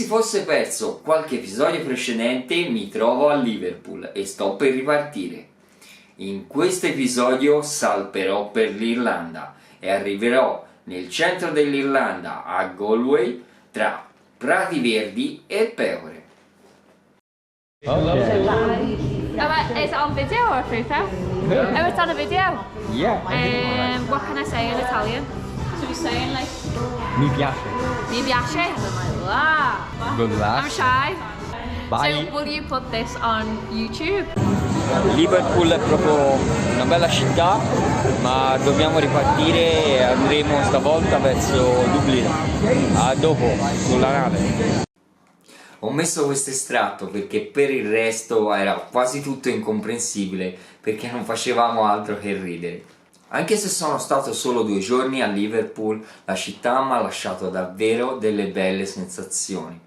si fosse perso qualche episodio precedente, mi trovo a Liverpool e sto per ripartire. In questo episodio salperò per l'Irlanda e arriverò nel centro dell'Irlanda, a Galway, tra prati verdi e pecore. Is it on video or photo? Oh, it's on a video. Yeah. What can I say in Italian? So he's saying like, Mi piace. mi piace. Good luck. I'm shy. Bye. So will you put this on YouTube? Liverpool è proprio una bella città, ma dobbiamo ripartire e andremo stavolta verso Dublino. A dopo, sulla nave. Ho messo questo estratto perché per il resto era quasi tutto incomprensibile, perché non facevamo altro che ridere. Anche se sono stato solo 2 giorni a Liverpool, la città mi ha lasciato davvero delle belle sensazioni.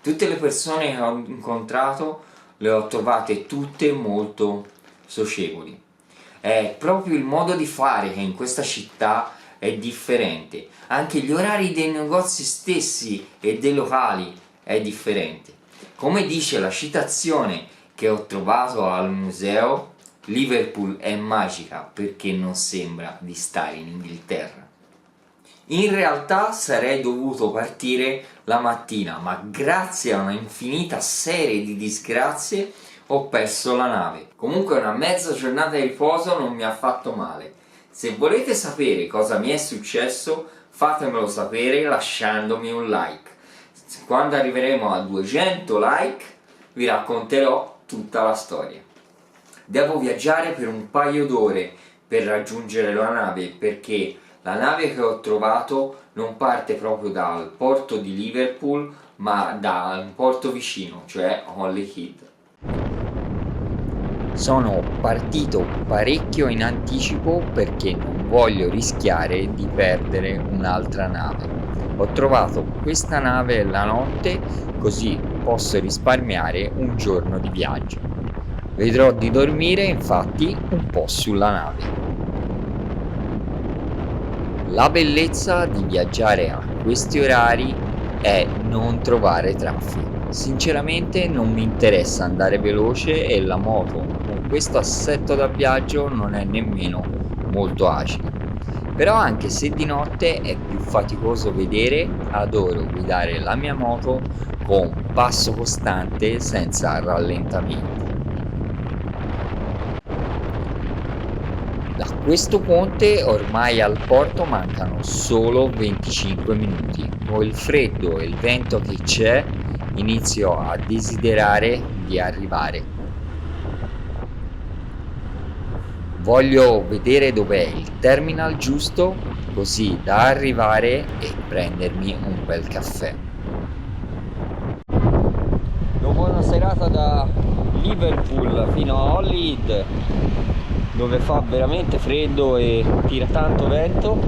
Tutte le persone che ho incontrato le ho trovate tutte molto socievoli. È proprio il modo di fare che in questa città è differente. Anche gli orari dei negozi stessi e dei locali è differente. Come dice la citazione che ho trovato al museo, Liverpool è magica perché non sembra di stare in Inghilterra. In realtà sarei dovuto partire la mattina, ma grazie a una infinita serie di disgrazie ho perso la nave. Comunque una mezza giornata di riposo non mi ha fatto male. Se volete sapere cosa mi è successo, fatemelo sapere lasciandomi un like. Quando arriveremo a 200 like vi racconterò tutta la storia. Devo viaggiare per un paio d'ore per raggiungere la nave, perché la nave che ho trovato non parte proprio dal porto di Liverpool, ma da un porto vicino, cioè Holyhead. Sono partito parecchio in anticipo perché non voglio rischiare di perdere un'altra nave. Ho trovato questa nave la notte, così posso risparmiare un giorno di viaggio. Vedrò di dormire infatti un po' sulla nave. La bellezza di viaggiare a questi orari è non trovare traffico. Sinceramente non mi interessa andare veloce e la moto con questo assetto da viaggio non è nemmeno molto agile. Però anche se di notte è più faticoso vedere, adoro guidare la mia moto con passo costante senza rallentamenti. Da questo ponte ormai al porto mancano solo 25 minuti. Con il freddo e il vento che c'è inizio a desiderare di arrivare. Voglio vedere dov'è il terminal giusto, così da arrivare e prendermi un bel caffè. Dopo una serata da Liverpool fino a Holyhead, dove fa veramente freddo e tira tanto vento,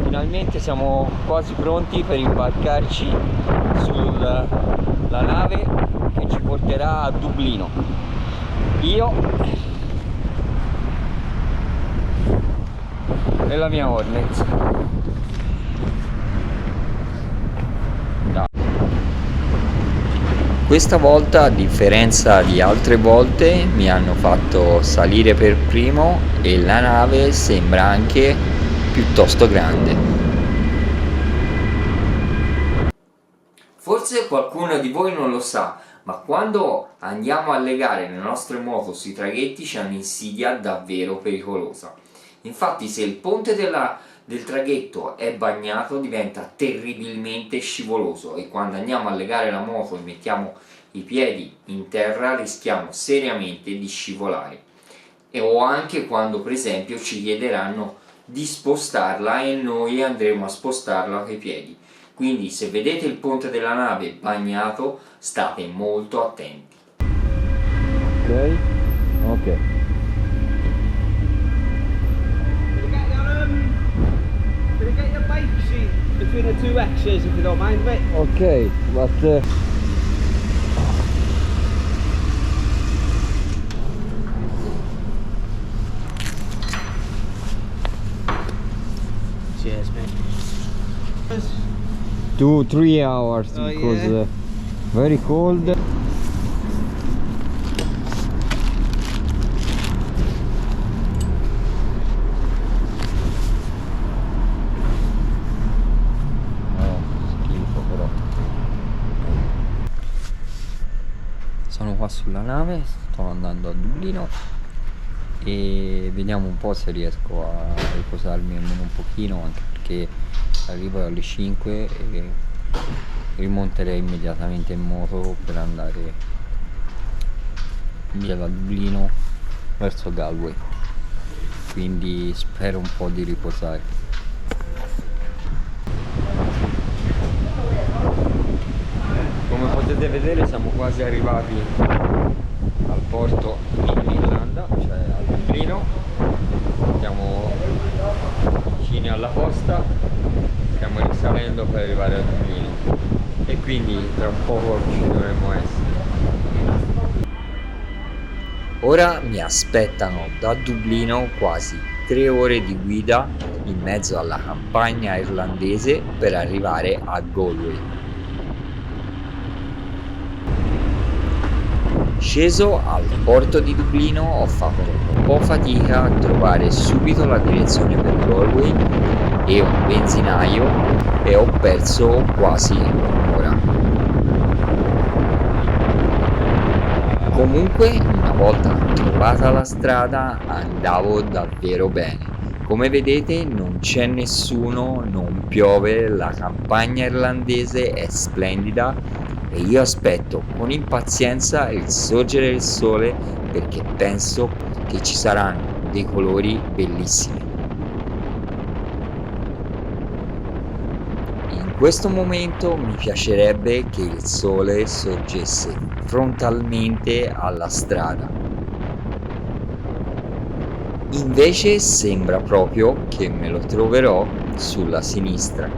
finalmente siamo quasi pronti per imbarcarci sulla nave che ci porterà a Dublino. Io e la mia Hornet. Questa volta, a differenza di altre volte, mi hanno fatto salire per primo e la nave sembra anche piuttosto grande. Forse qualcuno di voi non lo sa, ma quando andiamo a legare le nostre moto sui traghetti c'è un'insidia davvero pericolosa. Infatti se il ponte del traghetto è bagnato diventa terribilmente scivoloso e quando andiamo a legare la moto e mettiamo i piedi in terra rischiamo seriamente di scivolare. O anche quando per esempio ci chiederanno di spostarla e noi andremo a spostarla coi piedi. Quindi se vedete il ponte della nave bagnato state molto attenti. Ok. Between the two X's, if you don't mind, mate. Ok, but Cheers, mate. 2-3 hours Oh, because yeah. Very cold. Schifo però. Sono qua sulla nave, sto andando a Dublino e vediamo un po' se riesco a riposarmi almeno un pochino, anche perché arrivo alle 5 e rimonterei immediatamente in moto per andare via da Dublino verso Galway, quindi spero un po' di riposare. Come potete vedere siamo quasi arrivati al porto in Irlanda, cioè a Dublino. Siamo vicini alla costa, stiamo risalendo per arrivare a Dublino e quindi tra un poco ci dovremmo essere. Ora mi aspettano da Dublino quasi 3 ore di guida in mezzo alla campagna irlandese per arrivare a Galway. Sceso al porto di Dublino ho fatto un po' fatica a trovare subito la direzione per Galway e un benzinaio e ho perso quasi un'ora. Comunque una volta trovata la strada andavo davvero bene. Come vedete non c'è nessuno, non piove, la campagna irlandese è splendida e io aspetto con impazienza il sorgere del sole perché penso che ci saranno dei colori bellissimi. In questo momento mi piacerebbe che il sole sorgesse frontalmente alla strada. Invece sembra proprio che me lo troverò sulla sinistra.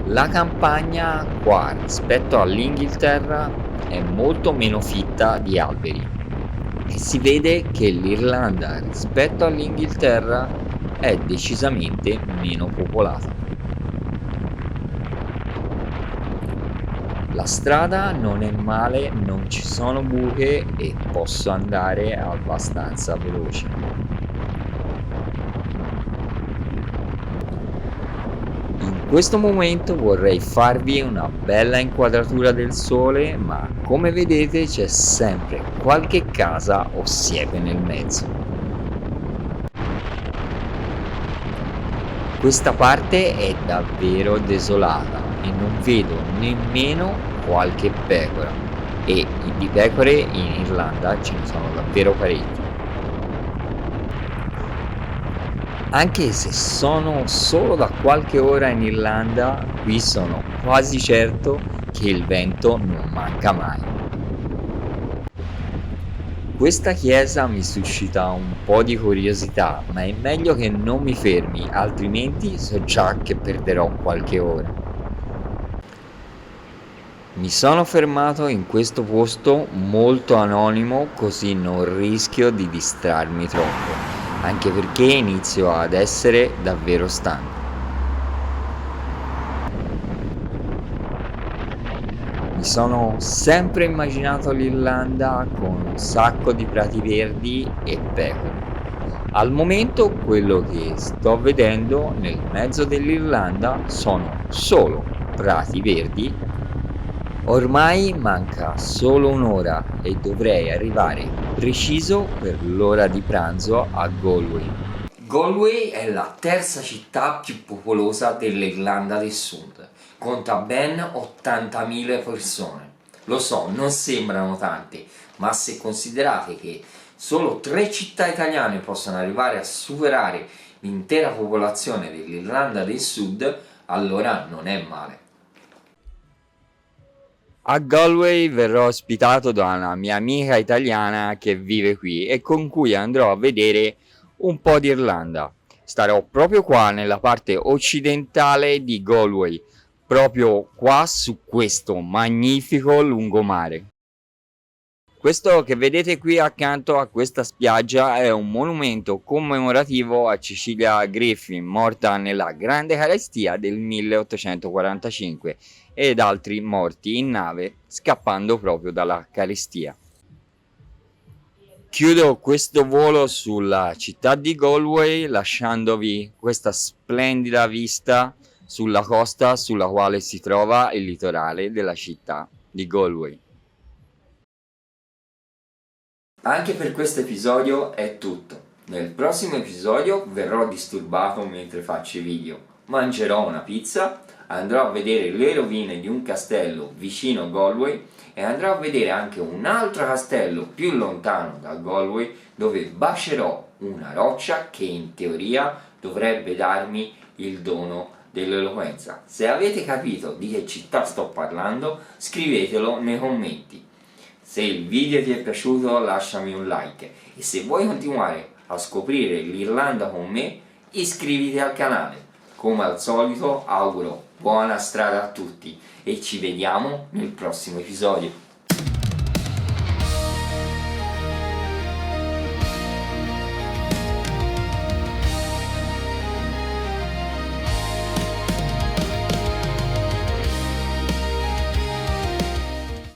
La campagna qua rispetto all'Inghilterra è molto meno fitta di alberi e si vede che l'Irlanda rispetto all'Inghilterra è decisamente meno popolata. La strada non è male, non ci sono buche e posso andare abbastanza veloce. In questo momento vorrei farvi una bella inquadratura del sole, ma come vedete c'è sempre qualche casa o siepe nel mezzo. Questa parte è davvero desolata e non vedo nemmeno qualche pecora, e di pecore in Irlanda ce ne sono davvero parecchie. Anche se sono solo da qualche ora in Irlanda, qui sono quasi certo che il vento non manca mai. Questa chiesa mi suscita un po' di curiosità, ma è meglio che non mi fermi, altrimenti so già che perderò qualche ora. Mi sono fermato in questo posto molto anonimo, così non rischio di distrarmi troppo, anche perché inizio ad essere davvero stanco. Mi sono sempre immaginato l'Irlanda con un sacco di prati verdi e pecore. Al momento quello che sto vedendo nel mezzo dell'Irlanda sono solo prati verdi. Ormai manca solo un'ora e dovrei arrivare preciso per l'ora di pranzo a Galway. Galway è la terza città più popolosa dell'Irlanda del Sud, conta ben 80.000 persone. Lo so, non sembrano tante, ma se considerate che solo 3 città italiane possono arrivare a superare l'intera popolazione dell'Irlanda del Sud, allora non è male. A Galway verrò ospitato da una mia amica italiana che vive qui e con cui andrò a vedere un po' di Irlanda. Starò proprio qua nella parte occidentale di Galway, proprio qua su questo magnifico lungomare. Questo che vedete qui accanto a questa spiaggia è un monumento commemorativo a Cecilia Griffin, morta nella Grande Carestia del 1845, ed altri morti in nave scappando proprio dalla carestia. Chiudo questo volo sulla città di Galway lasciandovi questa splendida vista sulla costa sulla quale si trova il litorale della città di Galway. Anche per questo episodio è tutto. Nel prossimo episodio verrò disturbato mentre faccio i video. Mangerò una pizza, andrò a vedere le rovine di un castello vicino a Galway e andrò a vedere anche un altro castello più lontano da Galway dove bacerò una roccia che in teoria dovrebbe darmi il dono dell'eloquenza. Se avete capito di che città sto parlando, scrivetelo nei commenti. Se il video ti è piaciuto lasciami un like e se vuoi continuare a scoprire l'Irlanda con me iscriviti al canale. Come al solito auguro buona strada a tutti e ci vediamo nel prossimo episodio.